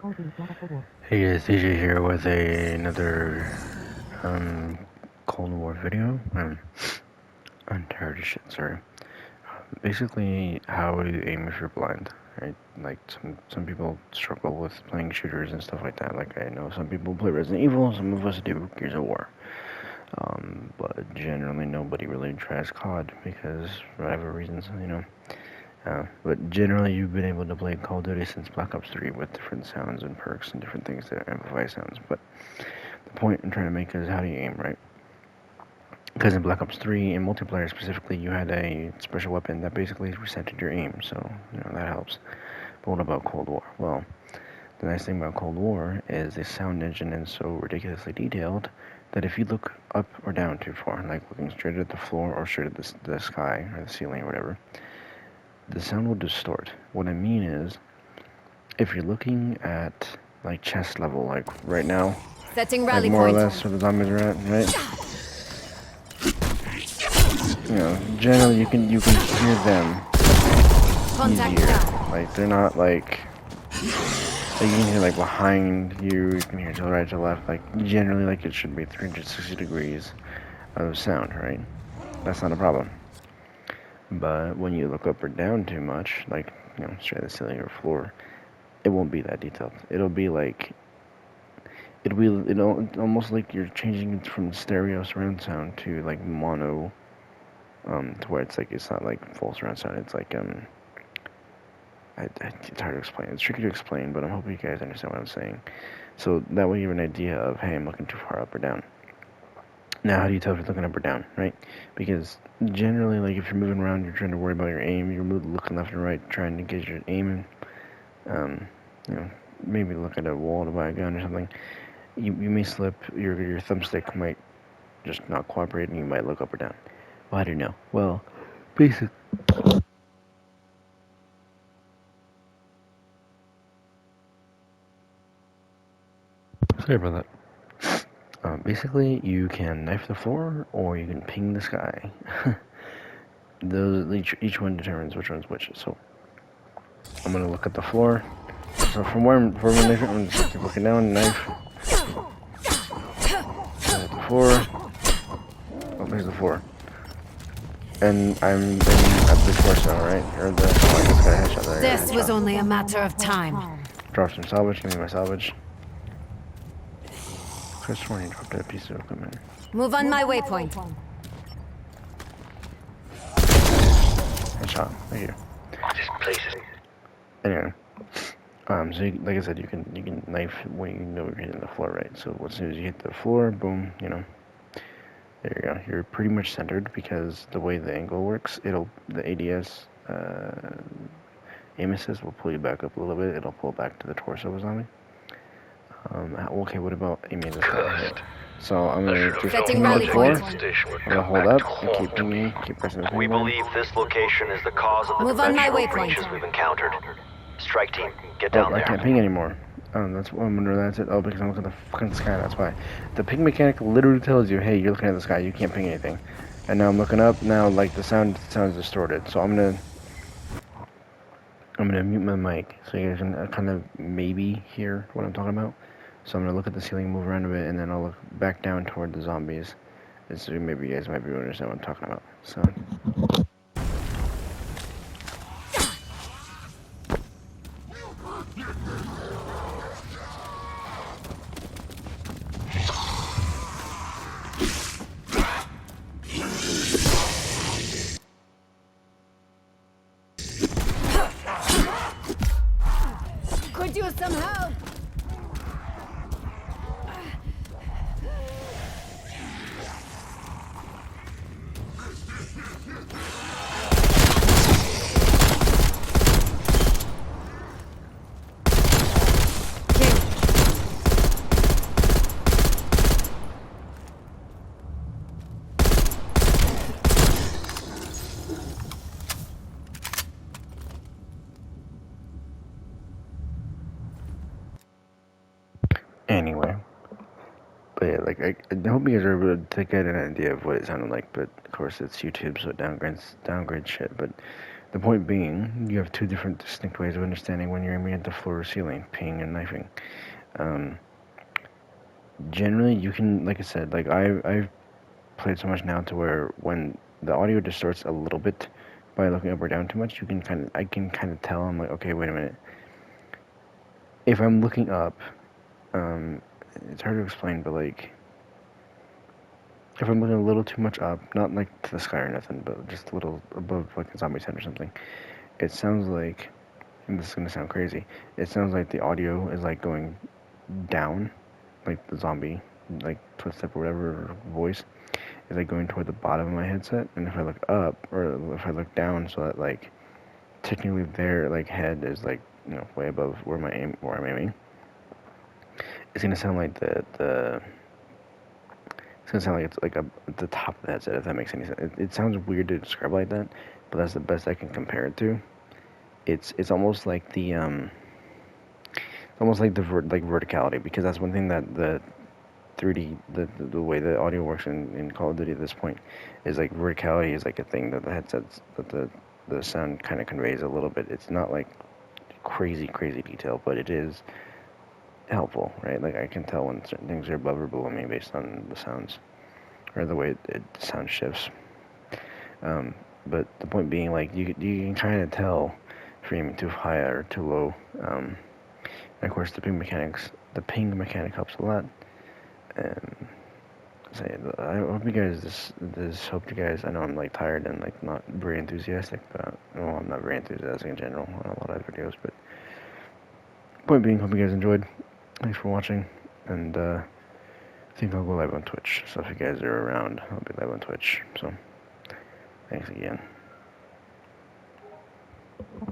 Hey guys, DJ here with another Cold War video. I'm tired of shit, sorry. Basically, how you aim if you're blind, right? Like some people struggle with playing shooters and stuff like that. Like I know some people play Resident Evil, some of us do Gears of War. But generally nobody really tries COD because for whatever reasons, you know. But generally, you've been able to play Call of Duty since Black Ops 3 with different sounds and perks and different things that amplify sounds. But the point I'm trying to make is how do you aim, right? Because in Black Ops 3, in multiplayer specifically, you had a special weapon that basically resetted your aim, so, you know, that helps. But what about Cold War? Well, the nice thing about Cold War is the sound engine is so ridiculously detailed that if you look up or down too far, like looking straight at the floor or straight at the sky or the ceiling or whatever, the sound will distort. What I mean is, if you're looking at like chest level, like right now, Setting like rally more or point. less where the zombies are at, right? You know, generally you can hear them Contact easier. now. Like they're not like you can hear like behind you, you can hear to the right, to the left. Like generally, like it should be 360 degrees of sound, right? That's not a problem. But when you look up or down too much, like you know, straight at the ceiling or floor, it won't be that detailed. It'll be almost like you're changing it from stereo surround sound to like mono, to where it's not like full surround sound. It's like it's hard to explain. It's tricky to explain, but I'm hoping you guys understand what I'm saying. So that way you have an idea of, hey, I'm looking too far up or down. Now, how do you tell if you're looking up or down, right? Because generally, like if you're moving around, you're trying to worry about your aim. You're looking left and right, trying to get your aim. You know, maybe look at a wall to buy a gun or something. You may slip. Your thumbstick might just not cooperate, and you might look up or down. Well, how do you know? Well, basically. Sorry about that. Basically, you can knife the floor or you can ping the sky. Each one determines which one's which. So I'm gonna look at the floor. So from where I'm knifing, I'm just keep looking down, knife. At the floor. Oh, there's the floor. And I'm aiming at the torso, right? Or the. Oh, I just got a headshot there. This was only a matter of time. Drop some salvage. Give me my salvage. I swear you dropped a piece of equipment. Move on my waypoint. Headshot. Thank you. This place is... Anyway, so like I said, you can knife when you know you're hitting the floor, right? So as soon as you hit the floor, boom, you know, there you go. You're pretty much centered because the way the angle works, the ADS aim assist will pull you back up a little bit. It'll pull back to the torso of a zombie. Okay, what about aiming at the sky? So I'm gonna just Setting ping the rally floor. point. I'm gonna hold up and keep pinging, keep pressing the ping We button. believe this location is the cause of the Move on my dimensional waypoint. breaches we've encountered. Strike team, get Oh, down I there. can't ping anymore. That's I wonder that's it. Oh, because I'm looking at the fucking sky. That's why. The ping mechanic literally tells you, "Hey, you're looking at the sky. You can't ping anything." And now I'm looking up. Now, like the sounds distorted. So I'm gonna mute my mic so you guys can kind of maybe hear what I'm talking about. So I'm gonna look at the ceiling, move around a bit, and then I'll look back down toward the zombies. And so maybe you guys might be able to understand what I'm talking about. So. Could use some help. Anyway. But yeah, like I hope you guys are able to get an idea of what it sounded like. But of course, it's YouTube, so it downgrades shit. But The point being, you have two different distinct ways of understanding when you're aiming at the floor or ceiling, ping and knifing. Generally, you can, like I said, like I've played so much now to where when the audio distorts a little bit by looking up or down too much, I can kind of tell. I'm like, okay, wait a minute. If I'm looking up, it's hard to explain, but like, if I'm looking a little too much up, not like to the sky or nothing, but just a little above like a zombie's head or something, it sounds like, and this is gonna sound crazy, it sounds like the audio is like going down, like the zombie, like footstep or whatever voice, is like going toward the bottom of my headset, and if I look up, or if I look down, so that like, technically their like head is like, you know, way above where I'm aiming, it's gonna sound like it's gonna sound like it's like at the top of the headset, if that makes any sense. It sounds weird to describe like that, but that's the best I can compare it to. It's almost like the verticality, because that's one thing that the 3D, the way the audio works in Call of Duty at this point is like verticality is like a thing that the headsets, that the sound kind of conveys a little bit. It's not like crazy detail, but it is helpful, right? Like I can tell when certain things are above or below me based on the sounds or the way the sound shifts. But the point being, like you can kind of tell if you're aiming too high or too low. And of course, the ping mechanic helps a lot. And I hope you guys hope you guys. I know I'm like tired and like not very enthusiastic, but well, I'm not very enthusiastic in general on a lot of videos. But point being, hope you guys enjoyed. Thanks for watching, and I think I'll go live on Twitch. So if you guys are around, I'll be live on Twitch. So thanks again.